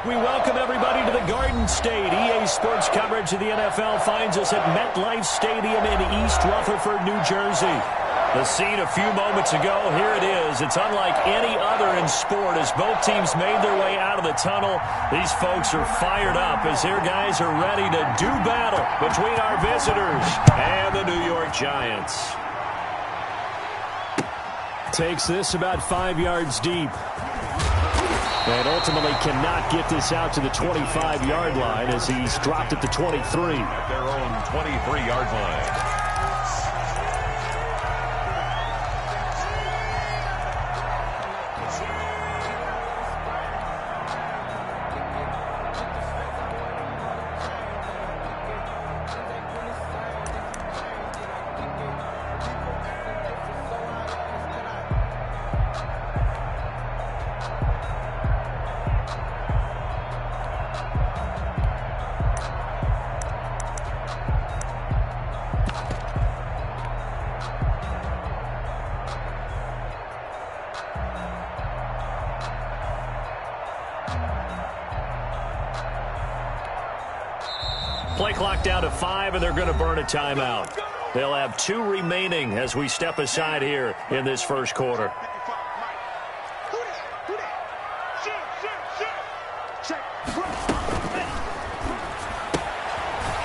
We welcome everybody to the Garden State. EA Sports coverage of the NFL finds us at MetLife Stadium in East Rutherford, New Jersey. The scene a few moments ago, here it is. It's unlike any other in sport as both teams made their way out of the tunnel. These folks are fired up as their guys are ready to do battle between our visitors and the New York Giants. Takes this about 5 yards deep. And ultimately cannot get this out to the 25-yard line as he's dropped at the 23. At their own 23-yard line. Play clock down to 5, and they're going to burn a timeout. They'll have 2 remaining as we step aside here in this first quarter.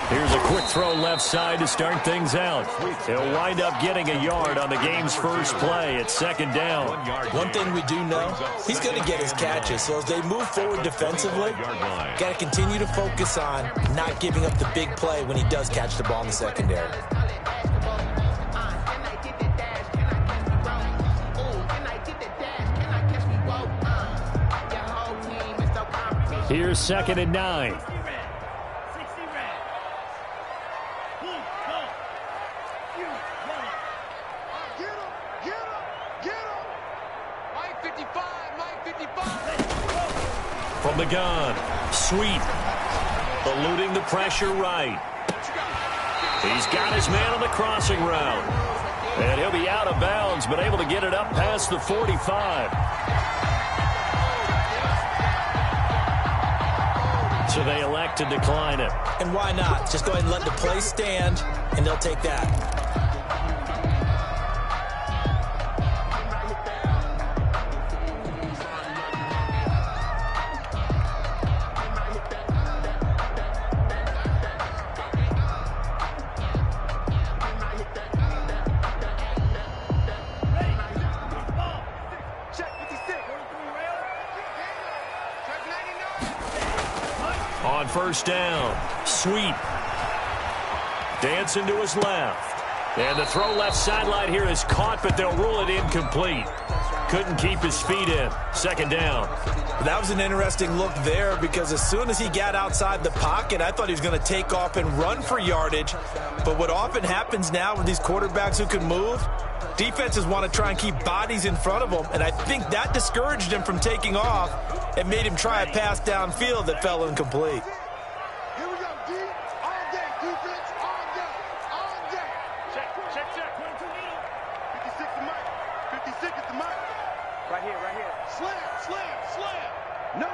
Here's a quick throw left side to start things out. He'll wind up getting a yard on the game's first play at second down. One thing we do know, he's going to get his catches. So as they move forward defensively, got to continue to focus on not giving up the big play when he does catch the ball in the secondary. Here's 2nd and 9. From the gun, Sweet, eluding the pressure right. He's got his man on the crossing route. And he'll be out of bounds, but able to get it up past the 45. So they elect to decline it. And why not? Just go ahead and let the play stand, and they'll take that. On first down, Sweet. Dancing to his left. And the throw left sideline here is caught, but they'll rule it incomplete. Couldn't keep his feet in. Second down. That was an interesting look there because as soon as he got outside the pocket, I thought he was going to take off and run for yardage. But what often happens now with these quarterbacks who can move, defenses want to try and keep bodies in front of them, and I think that discouraged him from taking off and made him try a pass downfield that fell incomplete. Here we go, D. All day, defense, all day, all day. Check. 22 middle. 56 the mic. 56 is the mic. Right here. Slam. No.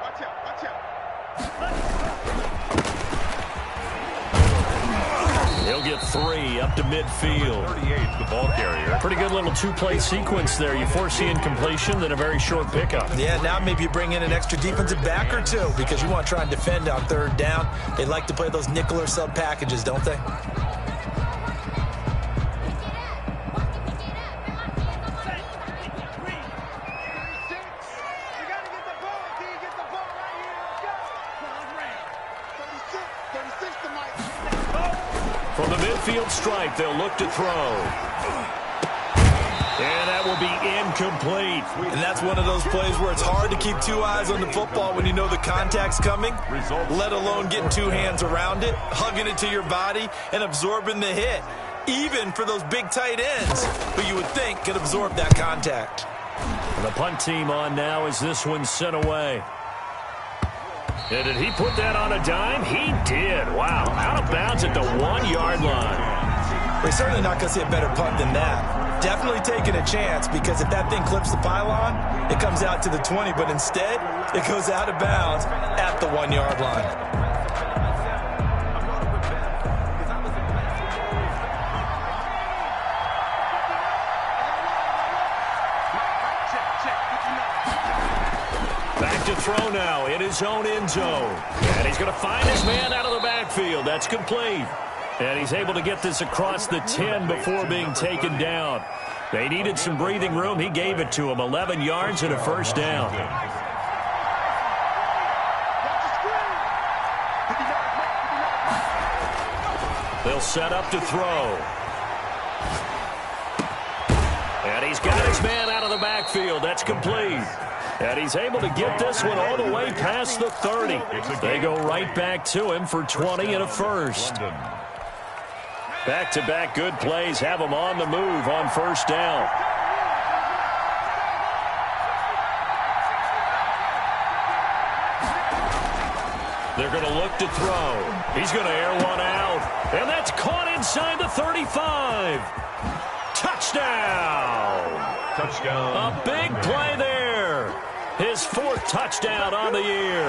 Watch out. He'll get 3 up to midfield. 38, the ball carrier. Pretty good little 2-play sequence there. You foresee incompletion, then a very short pickup. Yeah, now maybe you bring in an extra defensive back or two because you want to try and defend on third down. They like to play those nickel or sub packages, don't they? From the midfield stripe, they'll look to throw. And that will be incomplete. And that's one of those plays where it's hard to keep 2 eyes on the football when you know the contact's coming, let alone getting 2 hands around it, hugging it to your body, and absorbing the hit, even for those big tight ends who you would think could absorb that contact. And the punt team on now as this one's sent away. And did he put that on a dime? He did. Wow. Out of bounds at the 1-yard line. We're certainly not going to see a better punt than that. definitely taking a chance, because if that thing clips the pylon, it comes out to the 20, but instead, it goes out of bounds at the 1-yard line. Back to throw now in his own end zone. And he's going to find his man out of the backfield. That's complete. And he's able to get this across the 10 before being taken down. They needed some breathing room. He gave it to him. 11 yards and a first down. They'll set up to throw. And he's got his man out of the backfield. That's complete. And he's able to get this one all the way past the 30. They go right back to him for 20 and a first. Back-to-back good plays have him on the move on first down. They're going to look to throw. He's going to air one out. And that's caught inside the 35. Touchdown. Touchdown. A big play there. His 4th touchdown on the year.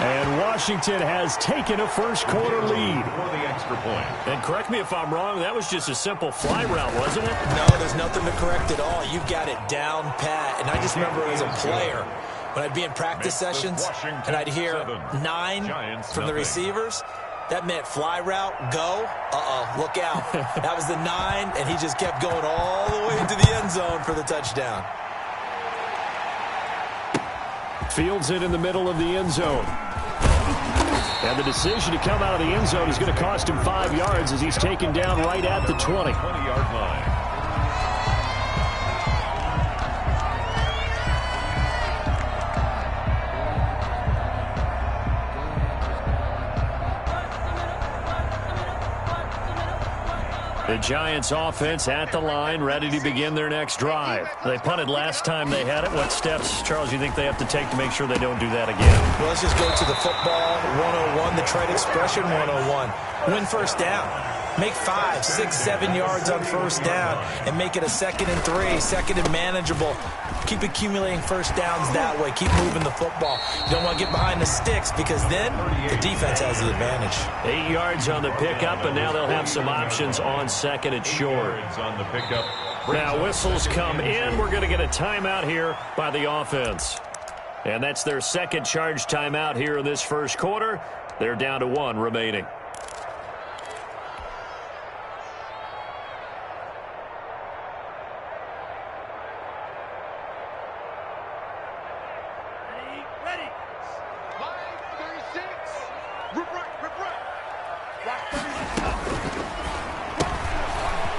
And Washington has taken a first-quarter lead. For the extra point. And correct me if I'm wrong, that was just a simple fly route, wasn't it? No, there's nothing to correct at all. You've got it down pat. And I just remember as a player, when I'd be in practice sessions and I'd hear 9 from the receivers, that meant fly route, go, look out. That was the 9, and he just kept going all the way into the end zone for the touchdown. Fields it in the middle of the end zone. And the decision to come out of the end zone is going to cost him 5 yards as he's taken down right at the 20. 20-yard line. The Giants offense at the line, ready to begin their next drive. They punted last time they had it. What steps, Charles, you think they have to take to make sure they don't do that again? Well, let's just go to the football 101, the trade expression 101. Win first down. Make 5, 6, 7 yards on first down and make it a 2nd and 3, 2nd and manageable. Keep accumulating first downs that way. Keep moving the football. You don't want to get behind the sticks because then the defense has the advantage. 8 yards on the pickup, and now they'll have some options on 2nd and short. On the pickup. Now whistles come in. We're going to get a timeout here by the offense. And that's their 2nd charge timeout here in this first quarter. They're down to 1 remaining.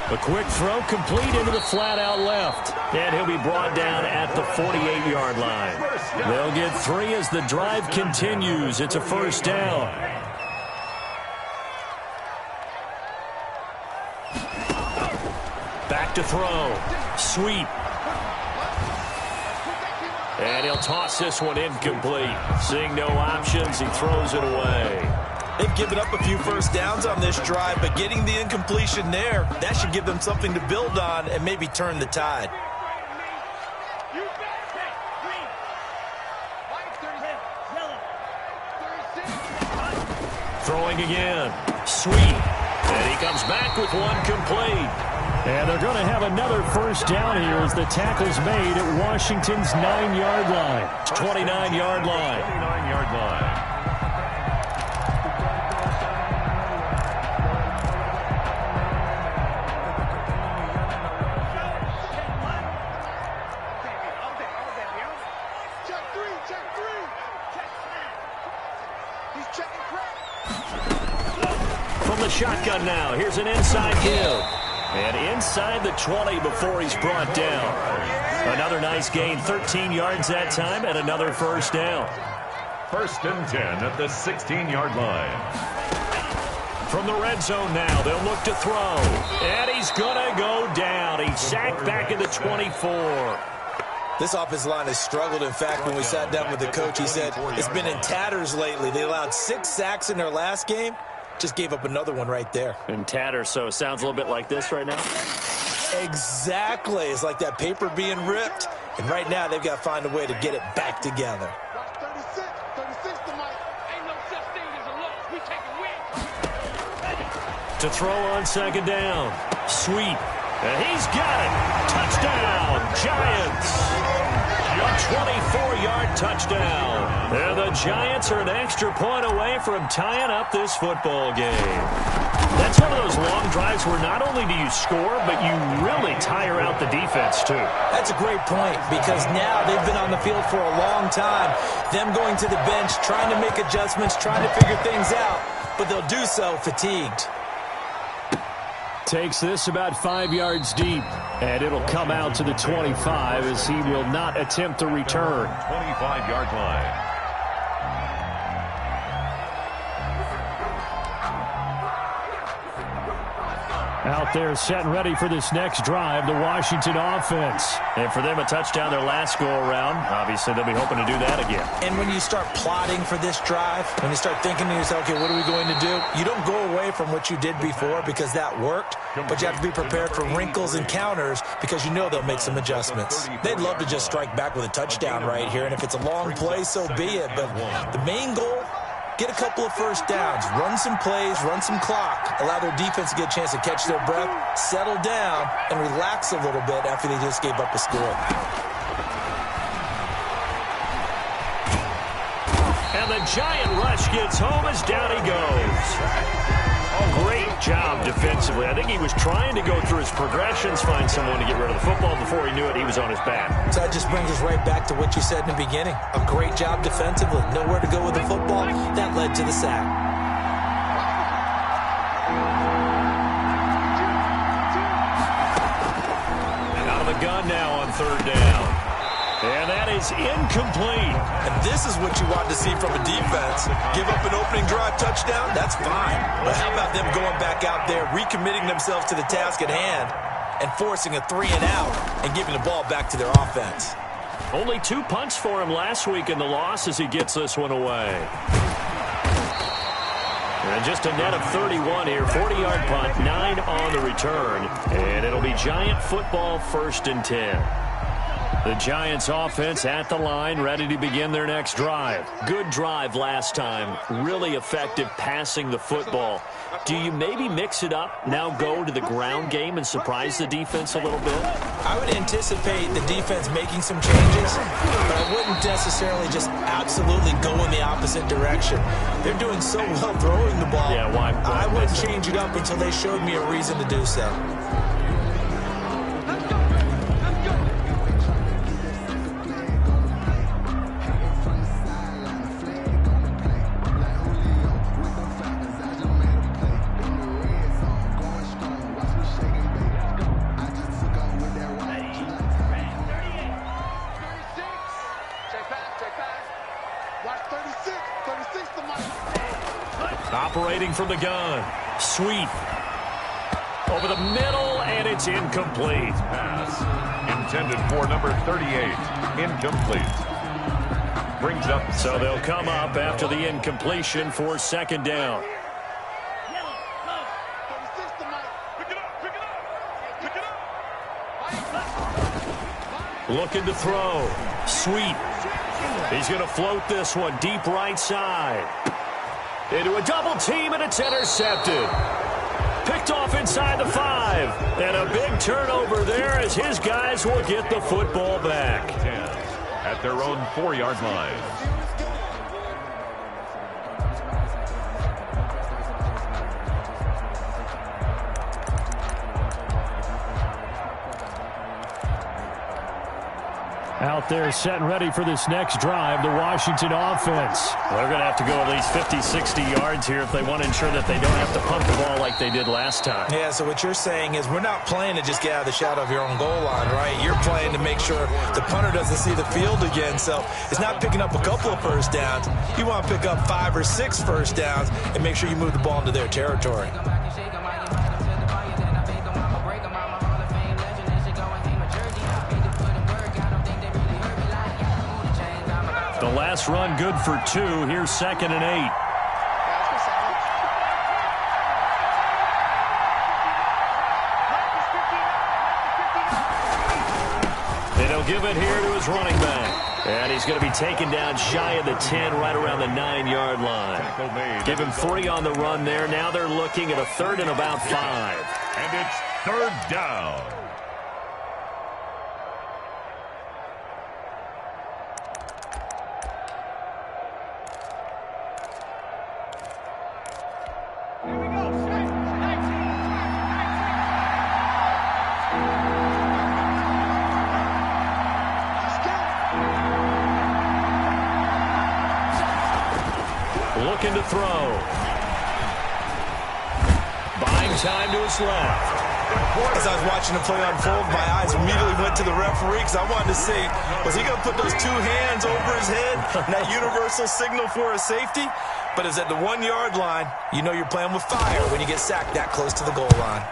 A quick throw complete into the flat out left. And he'll be brought down at the 48-yard line. They'll get 3 as the drive continues. It's a first down. Back to throw. Sweep. And he'll toss this one incomplete. Seeing no options, he throws it away. They've given up a few first downs on this drive, but getting the incompletion there, that should give them something to build on and maybe turn the tide. Throwing again. Sweet. And he comes back with 1 complete. And they're going to have another first down here as the tackle's made at Washington's 9-yard line. 29-yard line. 29-yard line. From the shotgun now, here's an inside give. And inside the 20 before he's brought down. Another nice gain, 13 yards that time, and another first down. 1st and 10 at the 16-yard line. From the red zone now, they'll look to throw. And he's going to go down. He's sacked back at the 24. This offensive line has struggled. In fact, when we sat down with the coach, he said it's been in tatters lately. They allowed 6 sacks in their last game. Just gave up another one right there. In tatters, so it sounds a little bit like this right now. Exactly. It's like that paper being ripped. And right now, they've got to find a way to get it back together. 36 to Mike. Ain't no such thing as a loss. We take a win. To throw on second down. Sweet. And he's got it. Touchdown, Giants. A 24-yard touchdown. And the Giants are an extra point away from tying up this football game. That's one of those long drives where not only do you score, but you really tire out the defense, too. That's a great point, because now they've been on the field for a long time. Them going to the bench, trying to make adjustments, trying to figure things out, but they'll do so fatigued. Takes this about 5 yards deep, and it'll come out to the 25 as he will not attempt to return. 25-yard line. Out there set and ready for this next drive, the Washington offense. And for them, a touchdown their last go-around. Obviously, they'll be hoping to do that again. And when you start plotting for this drive, when you start thinking to yourself, okay, what are we going to do? You don't go away from what you did before because that worked, but you have to be prepared for wrinkles and counters because you know they'll make some adjustments. They'd love to just strike back with a touchdown right here, and if it's a long play, so be it. But the main goal, get a couple of first downs, run some plays, run some clock, allow their defense to get a chance to catch their breath, settle down, and relax a little bit after they just gave up a score. And the Giant rush gets home as down he goes. Oh, great job defensively. I think he was trying to go through his progressions, find someone to get rid of the football. Before he knew it, he was on his back. So that just brings us right back to what you said in the beginning. A great job defensively. Nowhere to go with the football. That led to the sack. And out of the gun now on third down. And that is incomplete. And this is what you want to see from a defense. Give up an opening drive touchdown, that's fine. But how about them going back out there, recommitting themselves to the task at hand, and forcing a 3-and-out and giving the ball back to their offense. Only 2 punts for him last week in the loss as he gets this one away. And just a net of 31 here, 40-yard punt, 9 on the return. And it'll be Giant football, 1st and 10. The Giants offense at the line, ready to begin their next drive. Good drive last time. Really effective passing the football. Do you maybe mix it up, now go to the ground game and surprise the defense a little bit? I would anticipate the defense making some changes, but I wouldn't necessarily just absolutely go in the opposite direction. They're doing so well throwing the ball. Yeah, why I wouldn't change it up until they showed me a reason to do so. Operating from the gun. Sweet. Over the middle, and it's incomplete. Pass intended for number 38. Incomplete. Brings up. So they'll come up after the incompletion for 2nd down. Looking to throw. Sweet. He's going to float this one deep right side. Into a double team, and it's intercepted. Picked off inside the 5. And a big turnover there as his guys will get the football back. 10 at their own 4-yard line. Out there set and ready for this next drive, the Washington offense. They're going to have to go at least 50, 60 yards here if they want to ensure that they don't have to punt the ball like they did last time. Yeah, so what you're saying is we're not playing to just get out of the shadow of your own goal line, right? You're playing to make sure the punter doesn't see the field again. So it's not picking up a couple of first downs. You want to pick up 5 or 6 first downs and make sure you move the ball into their territory. The last run good for 2. Here's 2nd and 8. assignment here to his running back. And he's going to be taken down shy of the 10, right around the 9-yard line. Give him 3 on the run there. Now they're looking at a 3rd and about 5. And it's 3rd down. Looking to throw. Buying time to his left. As I was watching the play unfold, my eyes immediately went to the referee because I wanted to see, was he going to put those 2 hands over his head, that universal signal for a safety? But it's at the 1-yard line. You know you're playing with fire when you get sacked that close to the goal line.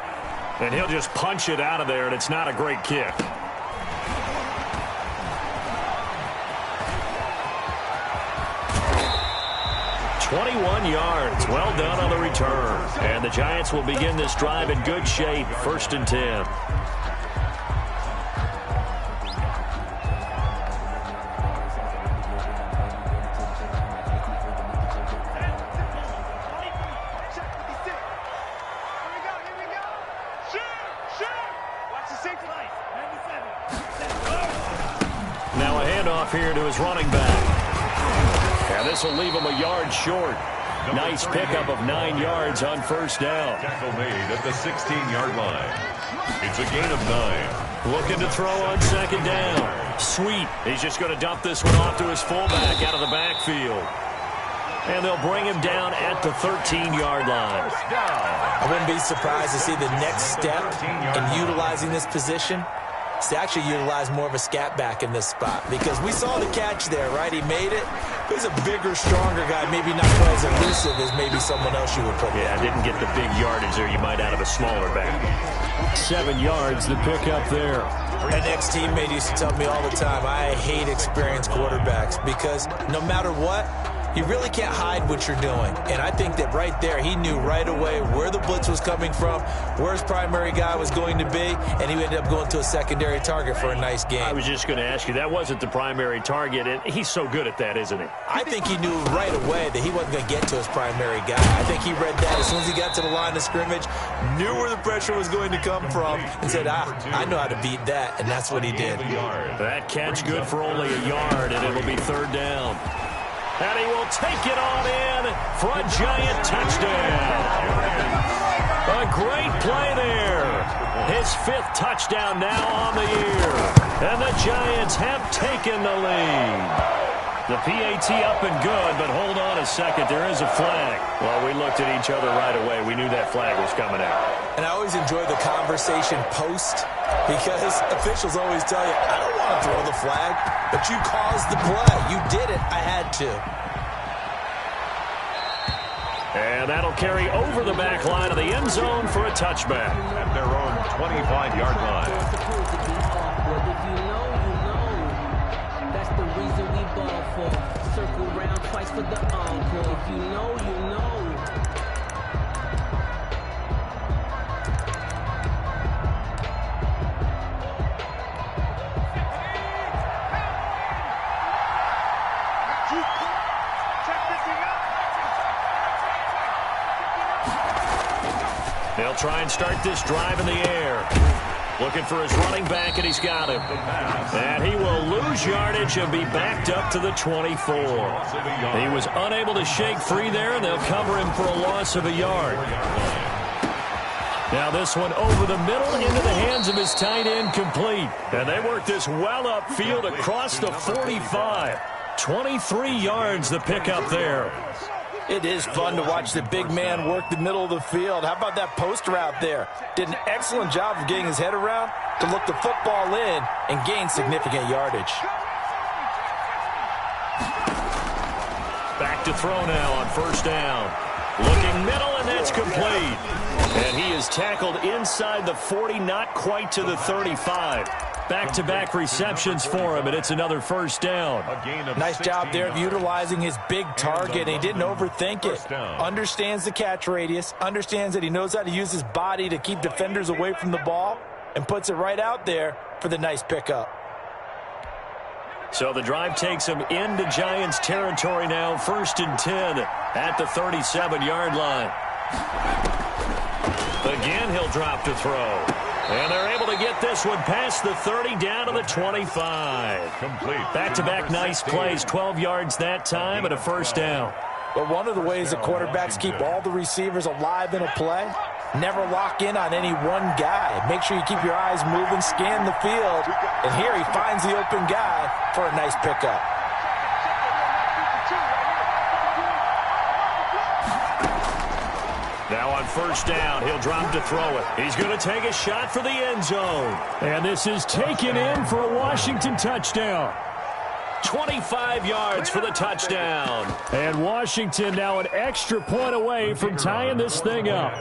And he'll just punch it out of there, and it's not a great kick. 21 yards. Well done on the return. And the Giants will begin this drive in good shape. 1st and 10. Now a handoff here to his running back. And this will leave him a yard short. Nice pickup of 9 yards on 1st down. Tackle made at the 16-yard line. It's a gain of 9. Looking to throw on 2nd down. Sweet. He's just going to dump this one off to his fullback out of the backfield. And they'll bring him down at the 13-yard line. I wouldn't be surprised to see the next step in utilizing this position. To actually utilize more of a scat back in this spot, because we saw the catch there, right? He made it. He's a bigger, stronger guy, maybe not quite as elusive as maybe someone else you would put there. Yeah, didn't get the big yardage there you might out of a smaller back. 7 yards, the pickup there. An ex-teammate used to tell me all the time, I hate experienced quarterbacks because no matter what, you really can't hide what you're doing. And I think that right there, he knew right away where the blitz was coming from, where his primary guy was going to be, and he ended up going to a secondary target for a nice game. I was just going to ask you, that wasn't the primary target, and he's so good at that, isn't he? I think he knew right away that he wasn't going to get to his primary guy. I think he read that as soon as he got to the line of scrimmage, knew where the pressure was going to come from, and said, I know how to beat that, and that's what he did. That catch good for only a yard, and it'll be 3rd down. And he will take it on in for a Giant touchdown. A great play there. His 5th touchdown now on the year. And the Giants have taken the lead. The PAT up and good, but hold on a second. There is a flag. Well, we looked at each other right away. We knew that flag was coming out. And I always enjoy the conversation post, because officials always tell you, I don't want to throw the flag, but you caused the play. You did it. I had to. And that'll carry over the back line of the end zone for a touchback. At their own 25-yard line. If you know, you know. That's the reason we ball for. Circle round twice for the encore. If you know, you know. They'll try and start this drive in the air. Looking for his running back, and he's got him. And he will lose yardage and be backed up to the 24. He was unable to shake free there, and they'll cover him for a loss of a yard. Now this one over the middle into the hands of his tight end, complete. And they work this well upfield across the 45. 23 yards the pickup there. It is fun to watch the big man work the middle of the field. How about that post route there? Did an excellent job of getting his head around to look the football in and gain significant yardage. Back to throw now on 1st down. Looking middle, and that's complete. And he is tackled inside the 40, not quite to the 35. Back-to-back receptions for him, and it's another 1st down. Nice job there of utilizing his big target. He didn't overthink it. Understands the catch radius, understands that he knows how to use his body to keep defenders away from the ball, and puts it right out there for the nice pickup. So the drive takes him into Giants territory now, 1st and 10 at the 37-yard line. Again, he'll drop to throw. And they're able to get this one past the 30 down to the 25. Complete. Back-to-back nice plays, 12 yards that time and a first down. But one of the ways that quarterbacks keep all the receivers alive in a play, never lock in on any one guy. Make sure you keep your eyes moving, scan the field. And here he finds the open guy for a nice pickup. Now on first down, he'll drop to throw it. He's going to take a shot for the end zone. And this is taken in for a Washington touchdown. 25 yards for the touchdown. And Washington now an extra point away from tying this thing up.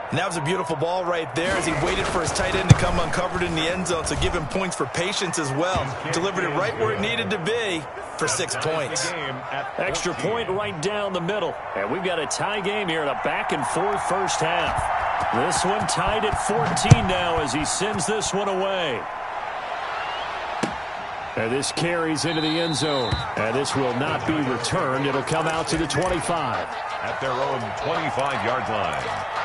And that was a beautiful ball right there as he waited for his tight end to come uncovered in the end zone, so give him points for patience as well. Delivered it right where it needed to be for 6 points. Extra point right down the middle. And we've got a tie game here in a back-and-forth first half. This one tied at 14 now as he sends this one away. And this carries into the end zone. And this will not be returned. It'll come out to the 25. At their own 25-yard line.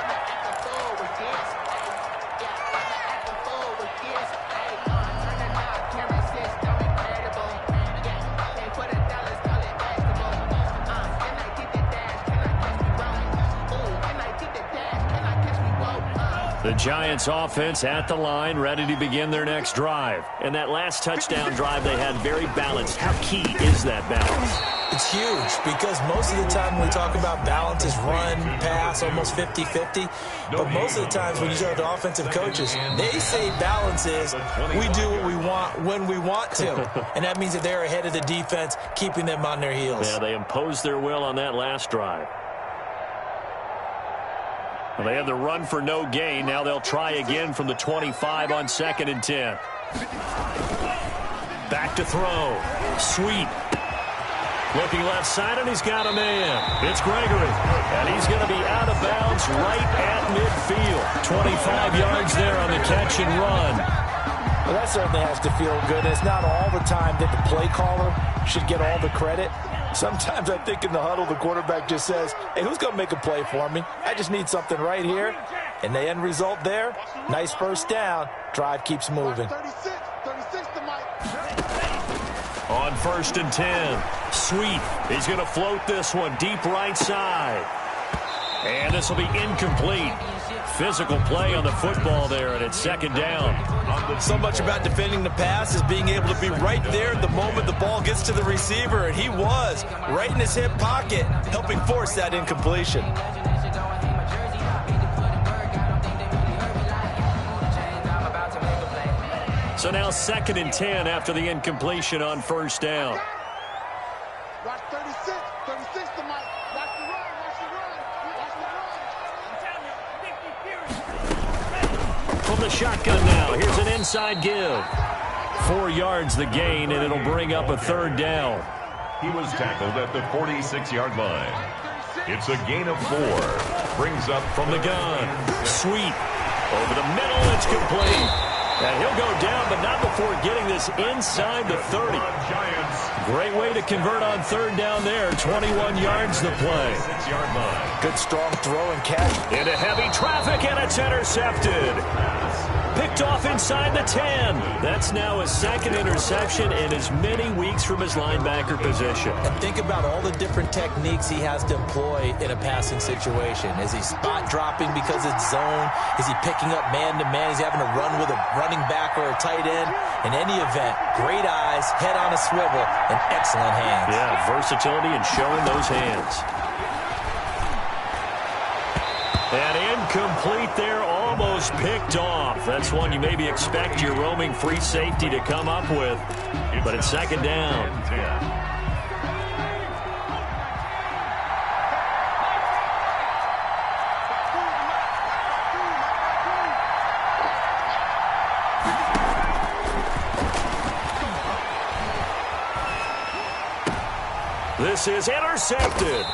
The Giants offense at the line, ready to begin their next drive. And that last touchdown drive they had very balanced. How key is that balance? It's huge because most of the time when we talk about balance is run, pass, almost 50-50. But most of the times when you talk to offensive coaches, they say balance is we do what we want when we want to. And that means that they're ahead of the defense, keeping them on their heels. Yeah, they imposed their will on that last drive. Well, they had the run for no gain. Now they'll try again from the 25 on 2nd and 10. Back to throw. Sweet. Looking left side, and he's got a man. It's Gregory. And he's going to be out of bounds right at midfield. 25 yards there on the catch and run. Well, that certainly has to feel good. It's not all the time that the play caller should get all the credit. Sometimes I think in the huddle, the quarterback just says, hey, who's going to make a play for me? I just need something right here. And the end result there, nice first down. Drive keeps moving. 36 to Mike. On 1st and 10, Sweet. He's going to float this one deep right side. And this will be incomplete. Physical play on the football there, and it's 2nd down. So much about defending the pass is being able to be right there at the moment the ball gets to the receiver, and he was right in his hip pocket, helping force that incompletion. So now 2nd and 10 after the incompletion on first down. Watch 36 to Mike. Watch the run, watch the run, watch the run. From the shotgun now, here's an inside give. 4 yards the gain, and it'll bring up a 3rd down. He was tackled at the 46-yard line. It's a gain of 4. Brings up from the gun. Sweet. Over the middle, it's complete. And he'll go down, but not before getting this inside the 30. Great way to convert on 3rd down there. 21 yards the play. 6-yard line. Good strong throw and catch. Into heavy traffic, and it's intercepted. Picked off inside the 10. That's now his 2nd interception in as many weeks from his linebacker position. And think about all the different techniques he has to employ in a passing situation. Is he spot dropping because it's zone? Is he picking up man-to-man? Is he having to run with a running back or a tight end? In any event, great eyes, head on a swivel, and excellent hands. Yeah, versatility and showing those hands. And incomplete there, almost picked off. That's one you maybe expect your roaming free safety to come up with. But it's 2nd down. This is intercepted.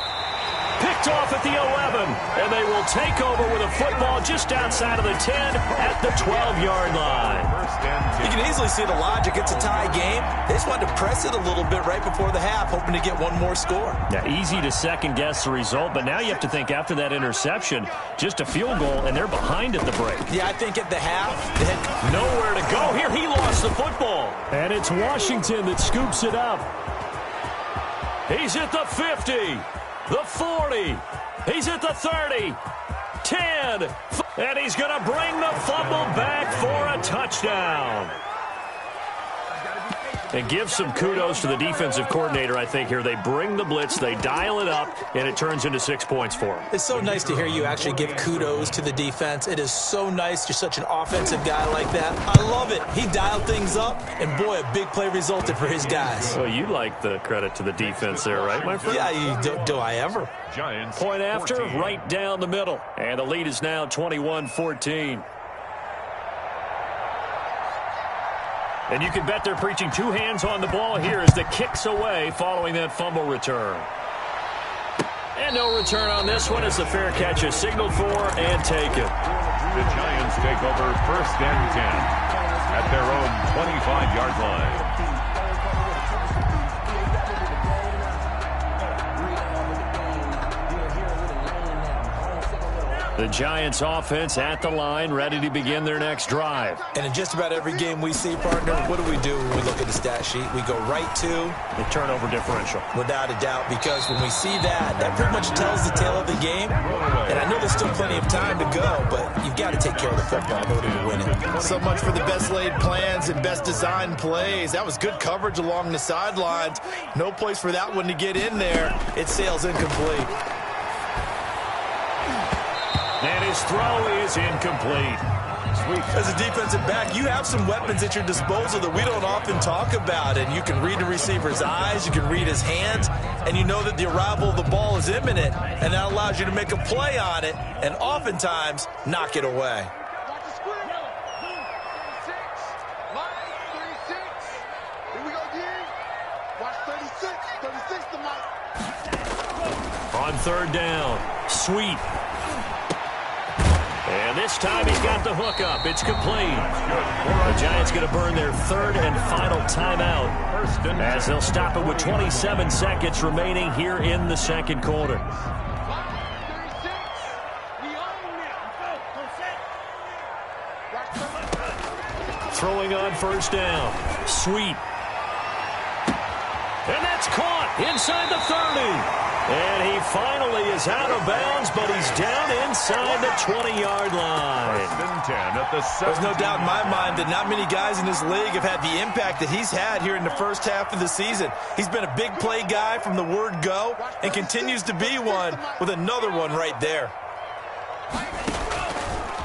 Picked off at the 11, and they will take over with a football just outside of the 10 at the 12-yard line. You can easily see the logic. It's a tie game. They just wanted to press it a little bit right before the half, hoping to get one more score. Yeah, easy to second-guess the result, but now you have to think after that interception, just a field goal, and they're behind at the break. Yeah, I think at the half, they had nowhere to go. Here, he lost the football. And it's Washington that scoops it up. He's at the 50, the 40. He's at the 30, 10. And he's going to bring the fumble back for a touchdown. And give some kudos to the defensive coordinator, I think, here. They bring the blitz, they dial it up, and it turns into 6 points for them. It's so nice to hear you actually give kudos to the defense. It is so nice. You're such an offensive guy like that. I love it. He dialed things up, and, boy, a big play resulted for his guys. Well, you like the credit to the defense there, right, my friend? Yeah, do I ever? Giants. Point after, 14. right down the middle. And the lead is now 21-14. And you can bet they're preaching two hands on the ball here as the kick's away following that fumble return. And no return on this one as the fair catch is signaled for and taken. The Giants take over 1st and 10 at their own 25-yard line. The Giants offense at the line, ready to begin their next drive. And in just about every game we see, partner, what do we do when we look at the stat sheet? We go right to the turnover differential. Without a doubt, because when we see that, that pretty much tells the tale of the game. And I know there's still plenty of time to go, but you've got to take care of the football in order to win it. So much for the best laid plans and best designed plays. That was good coverage along the sidelines. No place for that one to get in there. It sails incomplete. And his throw is incomplete. As a defensive back, you have some weapons at your disposal that we don't often talk about. And you can read the receiver's eyes, you can read his hands, and you know that the arrival of the ball is imminent. And that allows you to make a play on it and oftentimes knock it away. On 3rd down, Sweet. And this time he's got the hook up. It's complete. The Giants going to burn their 3rd and final timeout as they'll stop it with 27 seconds remaining here in the 2nd quarter. Throwing on 1st down. Sweet. And that's caught inside the 30. And he finally is out of bounds, but he's down inside the 20-yard line. 1st and 10 at the 7. There's no doubt in my mind that not many guys in this league have had the impact that he's had here in the first half of the season. He's been a big play guy from the word go and continues to be one with another one right there.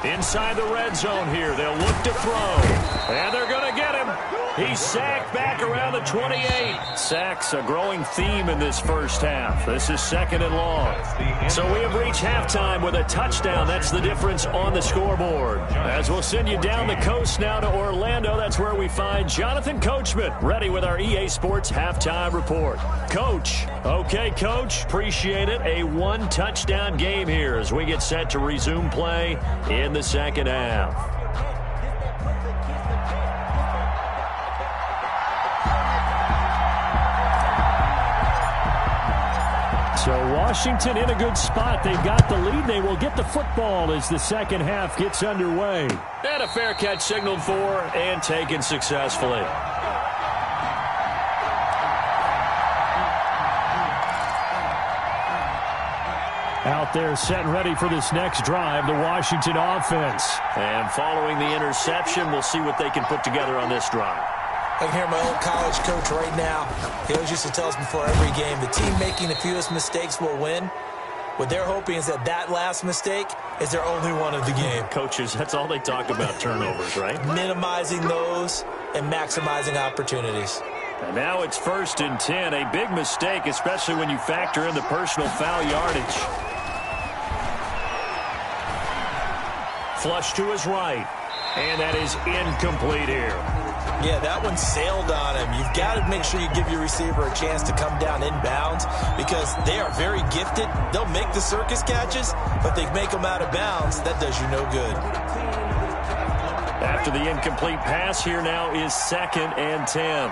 Inside the red zone here. They'll look to throw. And they're going to get him. He's sacked back around the 28. Sacks a growing theme in this first half. This is 2nd and long. So we have reached halftime with a touchdown. That's the difference on the scoreboard. As we'll send you down the coast now to Orlando. That's where we find Jonathan Coachman ready with our EA Sports halftime report. Coach. Okay, Coach. Appreciate it. A 1-touchdown game here as we get set to resume play in the 2nd half. So Washington in a good spot. They've got the lead. They will get the football as the 2nd half gets underway. And a fair catch signaled for and taken successfully. Out there set and ready for this next drive, the Washington offense. And following the interception, we'll see what they can put together on this drive. I can hear my old college coach right now. He always used to tell us before every game, the team making the fewest mistakes will win. What they're hoping is that that last mistake is their only one of the game. Coaches, that's all they talk about, turnovers, right? Minimizing those and maximizing opportunities. And now it's 1st and 10. A big mistake, especially when you factor in the personal foul yardage. Flush to his right. And that is incomplete here. Yeah, that one sailed on him. You've got to make sure you give your receiver a chance to come down inbounds because they are very gifted. They'll make the circus catches, but they make them out of bounds. That does you no good. After the incomplete pass, here now is 2nd and 10.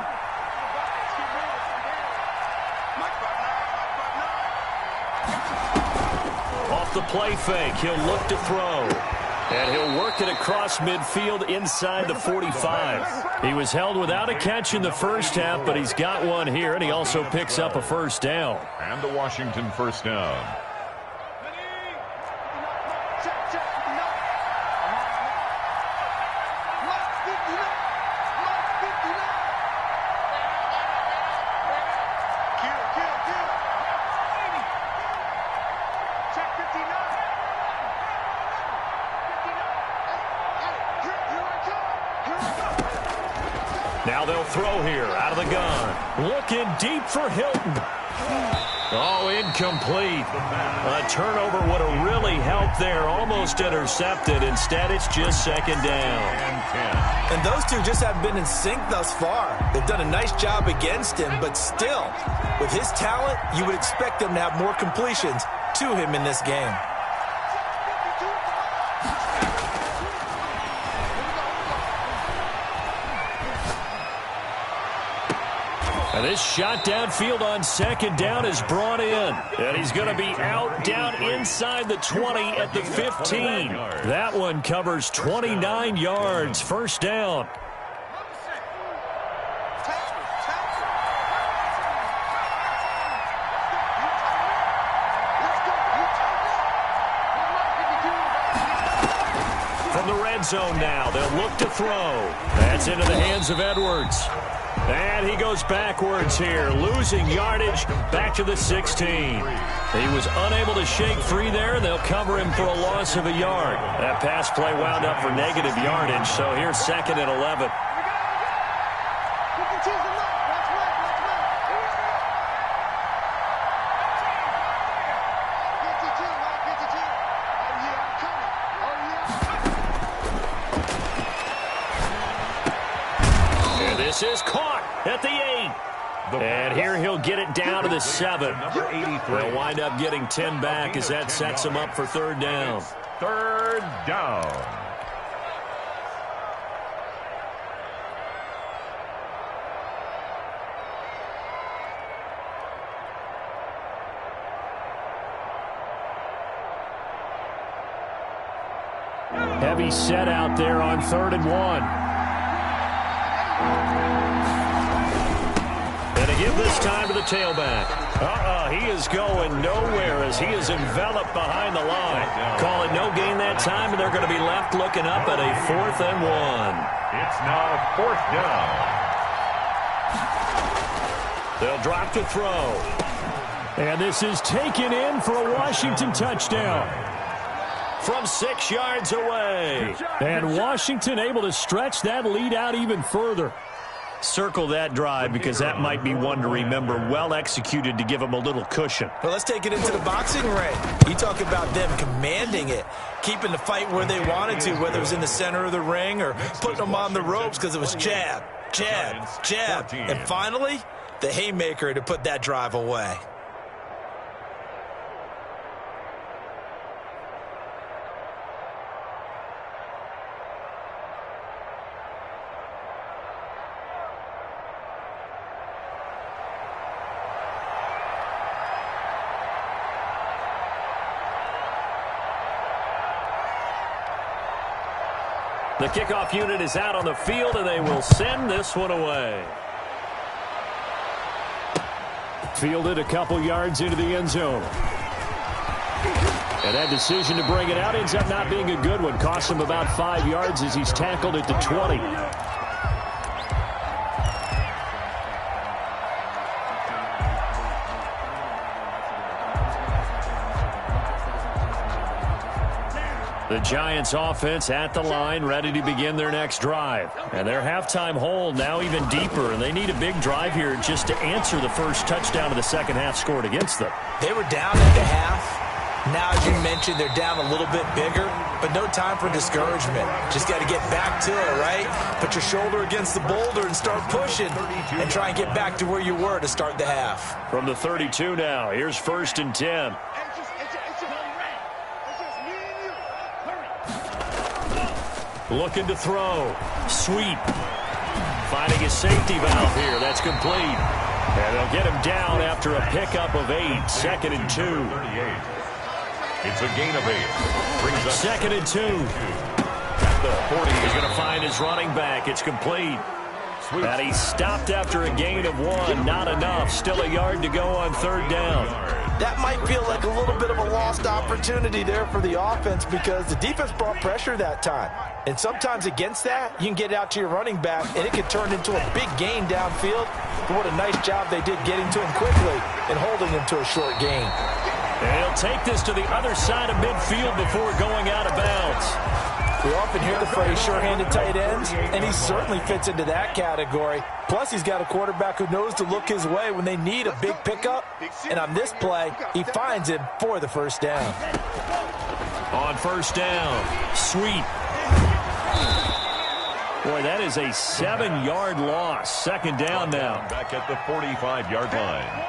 Off the play fake, he'll look to throw. And he'll work it across midfield inside the 45. He was held without a catch in the first half, but he's got one here, and he also picks up a first down. And the Washington first down. Now they'll throw here out of the gun. Looking deep for Hilton. Oh, incomplete. A turnover would have really helped there. Almost intercepted. Instead, it's just 2nd down. And those two just haven't been in sync thus far. They've done a nice job against him, but still, with his talent, you would expect them to have more completions to him in this game. And this shot downfield on 2nd down is brought in. And he's going to be out down inside the 20 at the 15. That one covers 29 yards. First down. From the red zone now, they'll look to throw. That's into the hands of Edwards. And he goes backwards here, losing yardage back to the 16. He was unable to shake free there, and they'll cover him for a loss of a yard. That pass play wound up for negative yardage, so here's 2nd and 11. This is caught at the 8. And here he'll get it down to the 7. They'll wind up getting 10 back as that sets him up for 3rd down. 3rd down. Heavy set out there on 3rd and 1. And to give this time to the tailback. He is going nowhere as he is enveloped behind the line. Call it no gain that time, and they're going to be left looking up at a 4th and 1. It's now 4th down. They'll drop to throw. And this is taken in for a Washington touchdown. From 6 yards away. And Washington able to stretch that lead out even further. Circle that drive because that might be one to remember. Well executed to give them a little cushion. Well, let's take it into the boxing ring. You talk about them commanding it, keeping the fight where they wanted to, whether it was in the center of the ring or putting them on the ropes because it was jab, jab, jab. And finally, the haymaker to put that drive away. The kickoff unit is out on the field, and they will send this one away. Fielded a couple yards into the end zone. And that decision to bring it out ends up not being a good one. Costs him about 5 yards as he's tackled at the 20. The Giants offense at the line, ready to begin their next drive. And their halftime hole now even deeper, and they need a big drive here just to answer the first touchdown of the second half scored against them. They were down at the half. Now, as you mentioned, they're down a little bit bigger, but no time for discouragement. Just got to get back to it, right? Put your shoulder against the boulder and start pushing and try and get back to where you were to start the half. From the 32 now, here's 1st and 10. Looking to throw. Sweep. Finding his safety valve here. That's complete. And they'll get him down after a pickup of 8. 2nd and 2. 38. It's a gain of 8. Brings up 2nd and 2. at the 40. He's going to find his running back. It's complete. And he stopped after a gain of 1. Not enough. Still a yard to go on 3rd down. That might feel like a little bit of a lost opportunity there for the offense because the defense brought pressure that time. And sometimes against that, you can get out to your running back, and it can turn into a big gain downfield. But what a nice job they did getting to him quickly and holding him to a short gain. And he'll take this to the other side of midfield before going out of bounds. We often hear the phrase sure-handed tight ends, and he certainly fits into that category. Plus, he's got a quarterback who knows to look his way when they need a big pickup. And on this play, he finds him for the 1st down. On 1st down, Sweep. Boy, that is a 7-yard loss. 2nd down now. Back at the 45-yard line.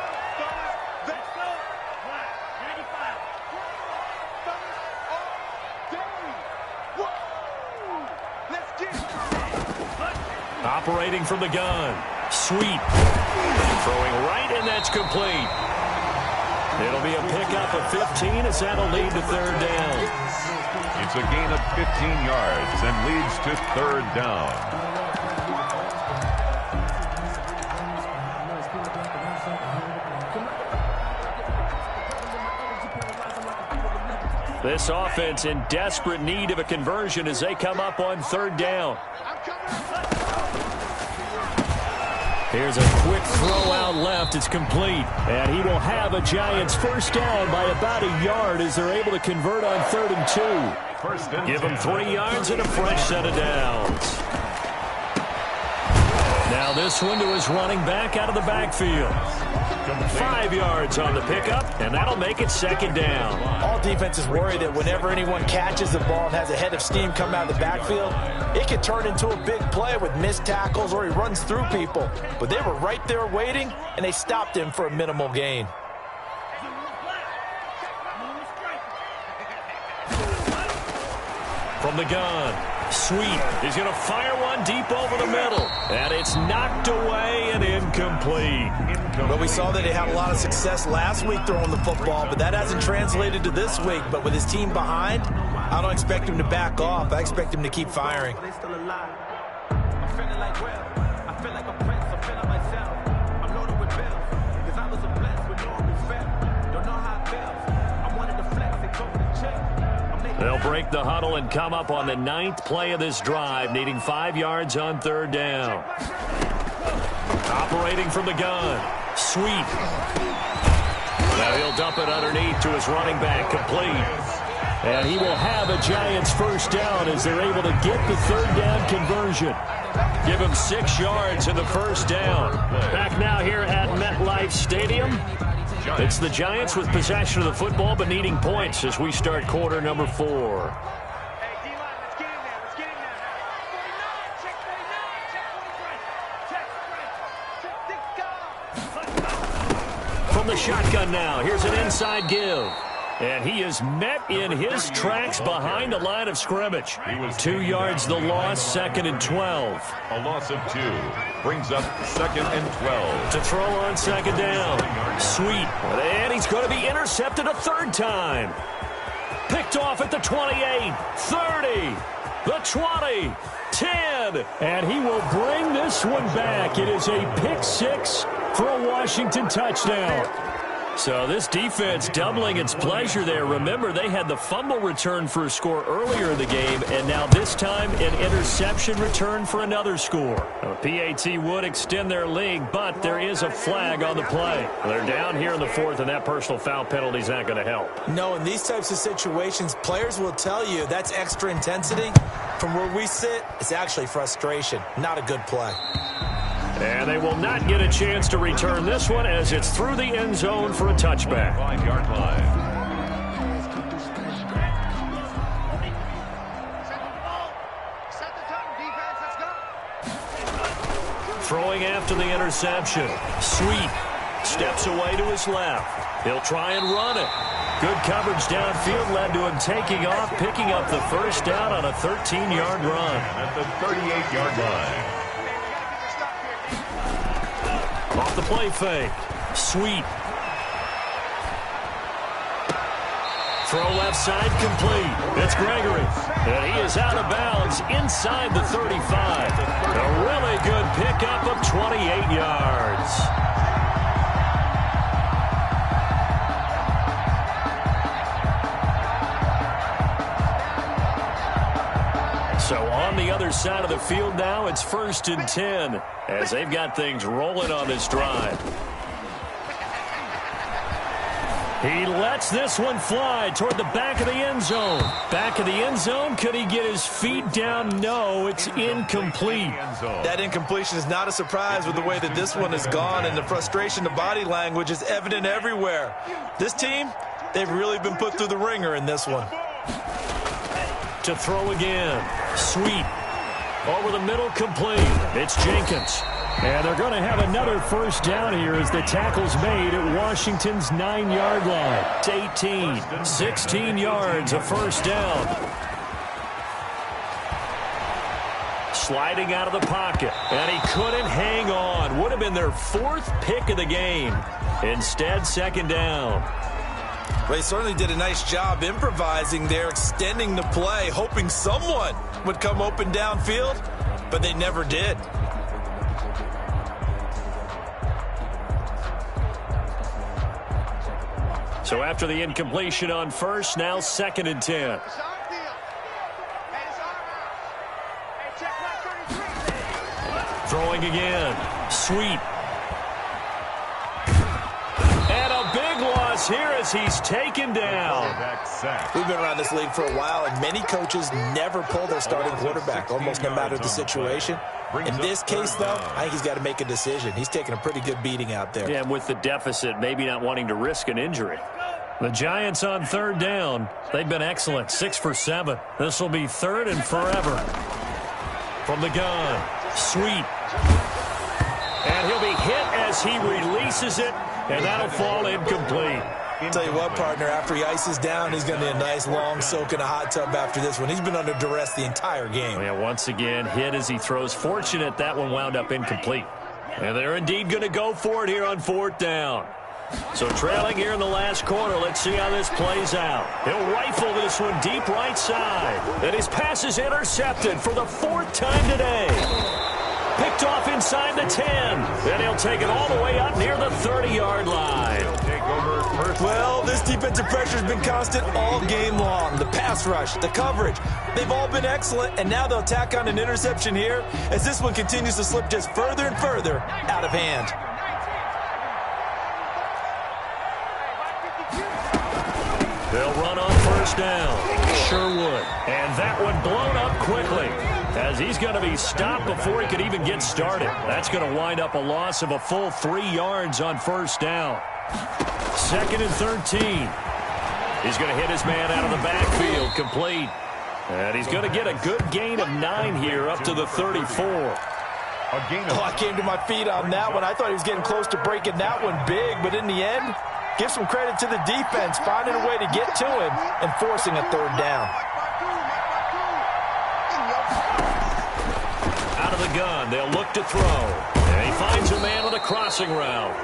Operating from the gun. Sweep. Throwing right, and that's complete. It'll be a pickup of 15 as that'll lead to 3rd down. It's a gain of 15 yards and leads to 3rd down. This offense in desperate need of a conversion as they come up on 3rd down. Here's a quick throw out left. It's complete. And he will have a Giants 1st down by about a yard as they're able to convert on 3rd and 2. Give him 3 yards and a fresh set of downs. Now this one to his running back out of the backfield. 5 yards on the pickup, and that'll make it 2nd down. All defenses worry that whenever anyone catches the ball and has a head of steam come out of the backfield, it can turn into a big play with missed tackles or he runs through people. But they were right there waiting, and they stopped him for a minimal gain. From the gun. Sweep. He's going to fire one deep over the middle. And it's knocked away and incomplete. Well, we saw that he had a lot of success last week throwing the football, but that hasn't translated to this week. But with his team behind, I don't expect him to back off. I expect him to keep firing. They'll break the huddle and come up on the 9th play of this drive, needing 5 yards on 3rd down. Operating from the gun. Sweep. Now he'll dump it underneath to his running back, complete. And he will have a Giants 1st down as they're able to get the 3rd down conversion. Give him 6 yards in the 1st down. Back now here at MetLife Stadium. It's the Giants with possession of the football but needing points as we start quarter number 4. From the shotgun now, here's an inside give. And he is met in his tracks behind the line of scrimmage. 2 yards the loss, 2nd and 12. A loss of 2 brings up 2nd and 12. To throw on 2nd down. Sweep. And he's going to be intercepted a 3rd time. Picked off at the 28, 30, the 20, 10. And he will bring this one back. It is a pick 6 for a Washington touchdown. So this defense doubling its pleasure there. Remember, they had the fumble return for a score earlier in the game, and now this time an interception return for another score. Now, PAT would extend their lead, but there is a flag on the play. They're down here in the 4th, and that personal foul penalty is not going to help. No, in these types of situations, players will tell you that's extra intensity. From where we sit, it's actually frustration. Not a good play. And they will not get a chance to return this one as it's through the end zone for a touchback. 5-yard line. Throwing after the interception. Sweep. Steps away to his left. He'll try and run it. Good coverage downfield led to him taking off, picking up the first down on a 13-yard run. At the 38-yard line. Off the play fake. Sweet. Throw left side complete. It's Gregory. And he is out of bounds inside the 35. A really good pickup of 28 yards. So on the other side of the field now, it's 1st and 10 as they've got things rolling on this drive. He lets this one fly toward the back of the end zone. Back of the end zone. Could he get his feet down? No, it's incomplete. That incompletion is not a surprise with the way that this one has gone, and the frustration, the body language is evident everywhere. This team, they've really been put through the ringer in this one. To throw again. Sweet. Over the middle, complete. It's Jenkins. And they're going to have another first down here as the tackle's made at Washington's 9-yard line. It's 18. 16 yards, a first down. Sliding out of the pocket. And he couldn't hang on. Would have been their 4th pick of the game. Instead, 2nd down. They certainly did a nice job improvising there, extending the play, hoping someone would come open downfield, but they never did. So after the incompletion on first, now 2nd and 10. Throwing again. Sweet. And a big loss here as he's taken down. We've been around this league for a while, and many coaches never pull their starting quarterback, almost no matter the situation. In this case, though, I think he's got to make a decision. He's taking a pretty good beating out there. Yeah, and with the deficit, maybe not wanting to risk an injury. The Giants on 3rd down. They've been excellent, 6 for 7. This will be 3rd and forever. From the gun, Sweet. And he'll be hit as he releases it, and that'll fall incomplete. I'll tell you what, partner, after he ices down, he's going to need a nice long soak in a hot tub after this one. He's been under duress the entire game. Yeah, once again, hit as he throws. Fortunate that one wound up incomplete. And they're indeed going to go for it here on 4th down. So trailing here in the last quarter, let's see how this plays out. He'll rifle this one deep right side. And his pass is intercepted for the 4th time today. Picked off inside the 10. And he'll take it all the way up near the 30-yard line. Well, this defensive pressure has been constant all game long. The pass rush, the coverage, they've all been excellent. And now they'll tack on an interception here as this one continues to slip just further and further out of hand. They'll run on first down. Sherwood. And that one blown up quickly as he's going to be stopped before he could even get started. That's going to wind up a loss of a full 3 yards on first down. 2nd and 13. He's going to hit his man out of the backfield, complete. And he's going to get a good gain of 9 here up to the 34. I came to my feet on that one. I thought he was getting close to breaking that one big, but in the end, give some credit to the defense, finding a way to get to him and forcing a 3rd down. Out of the gun, they'll look to throw. And he finds a man with a crossing route.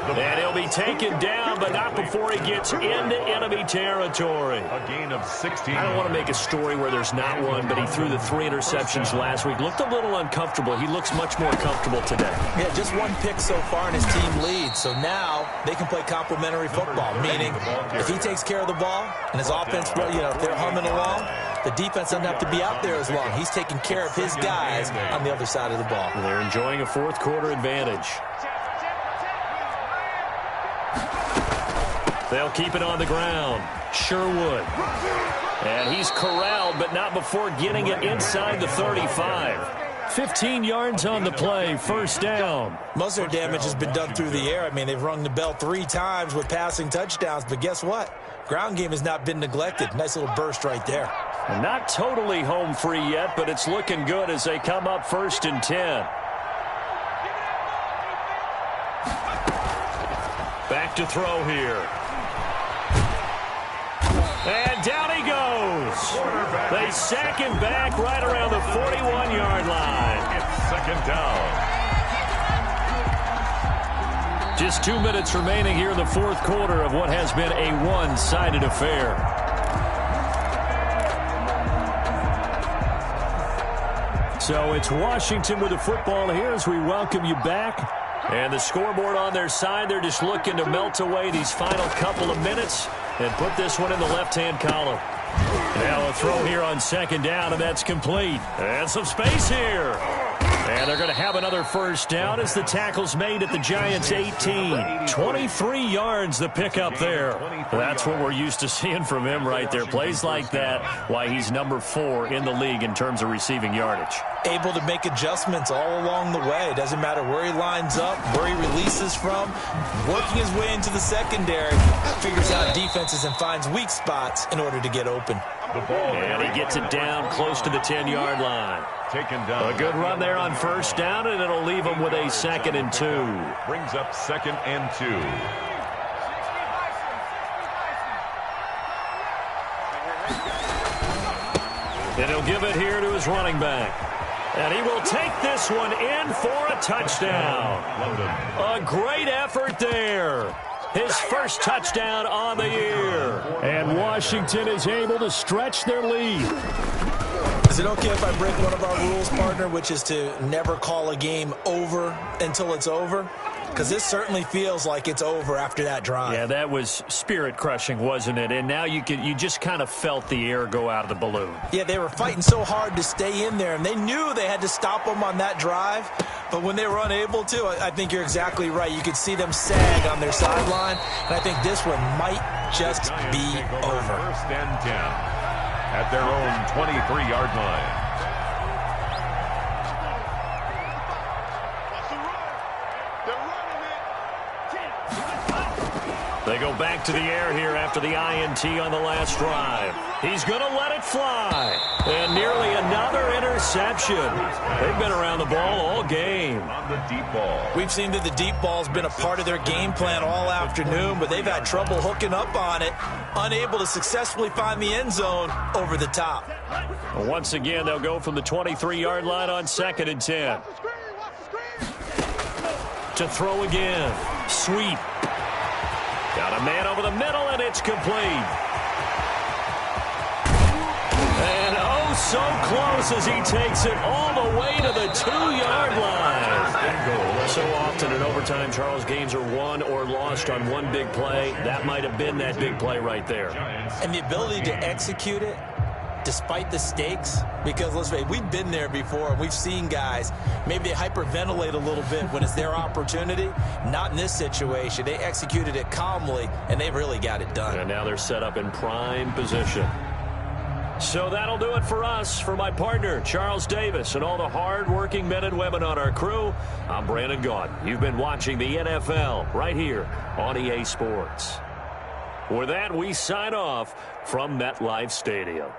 And he'll be taken down, but not before he gets into enemy territory. A gain of 16. I don't want to make a story where there's not one, but he threw the 3 interceptions last week. Looked a little uncomfortable. He looks much more comfortable today. Yeah, just 1 pick so far and his team leads. So now they can play complementary football, meaning if he takes care of the ball and his offense, if they're humming along, the defense doesn't have to be out there as long. He's taking care of his guys on the other side of the ball. They're enjoying a 4th quarter advantage. They'll keep it on the ground. Sherwood. And he's corralled, but not before getting it inside the 35. 15 yards on the play, first down. Most of their damage has been done through the air. I mean, they've rung the bell 3 times with passing touchdowns, but guess what? Ground game has not been neglected. Nice little burst right there. And not totally home free yet, but it's looking good as they come up 1st and 10. back to throw here. And down he goes. They sack him back right around the 41-yard line. It's second down. Just 2 minutes remaining here in the fourth quarter of what has been a one-sided affair. So it's Washington with the football here as we welcome you back. And the scoreboard on their side, they're just looking to melt away these final couple of minutes and put this one in the left-hand column. Now a throw here on second down, and that's complete. And some space here. And they're going to have another first down as the tackle's made at the Giants' 18. 23 yards the pickup there. That's what we're used to seeing from him right there. Plays like that, why he's number 4 in the league in terms of receiving yardage. Able to make adjustments all along the way. Doesn't matter where he lines up, where he releases from. Working his way into the secondary. Figures out defenses and finds weak spots in order to get open. And he gets it down close to the 10-yard line. Taken down. A good run there on first down, and it'll leave him with a 2nd and 2. Brings up 2nd and 2. And he'll give it here to his running back. And he will take this one in for a touchdown. A great effort there. His first touchdown on the year. And Washington is able to stretch their lead. Is it okay if I break one of our rules, partner, which is to never call a game over until it's over? Because this certainly feels like it's over after that drive. Yeah, that was spirit-crushing, wasn't it? And now you just kind of felt the air go out of the balloon. Yeah, they were fighting so hard to stay in there, and they knew they had to stop them on that drive. But when they were unable to, I think you're exactly right. You could see them sag on their sideline, and I think this one might just be over. 1st and 10 at their own 23-yard line. They go back to the air here after the INT on the last drive. He's going to let it fly. And nearly another interception. They've been around the ball all game. On the deep ball. We've seen that the deep ball's been a part of their game plan all afternoon, but they've had trouble hooking up on it, unable to successfully find the end zone over the top. Once again, they'll go from the 23-yard line on 2nd and 10. To throw again. Sweep. Got a man over the middle, and it's complete. And oh, so close as he takes it all the way to the 2-yard line. So often in overtime, Charles, games are won or lost on one big play. That might have been that big play right there. And the ability to execute it despite the stakes, because let's face it, we've been there before. We've seen guys, maybe they hyperventilate a little bit when it's their opportunity. Not in this situation. They executed it calmly, and they really got it done. And now they're set up in prime position. So that'll do it for us. For my partner, Charles Davis, and all the hard-working men and women on our crew, I'm Brandon Gaudin. You've been watching the NFL right here on EA Sports. With that, we sign off from MetLife Stadium.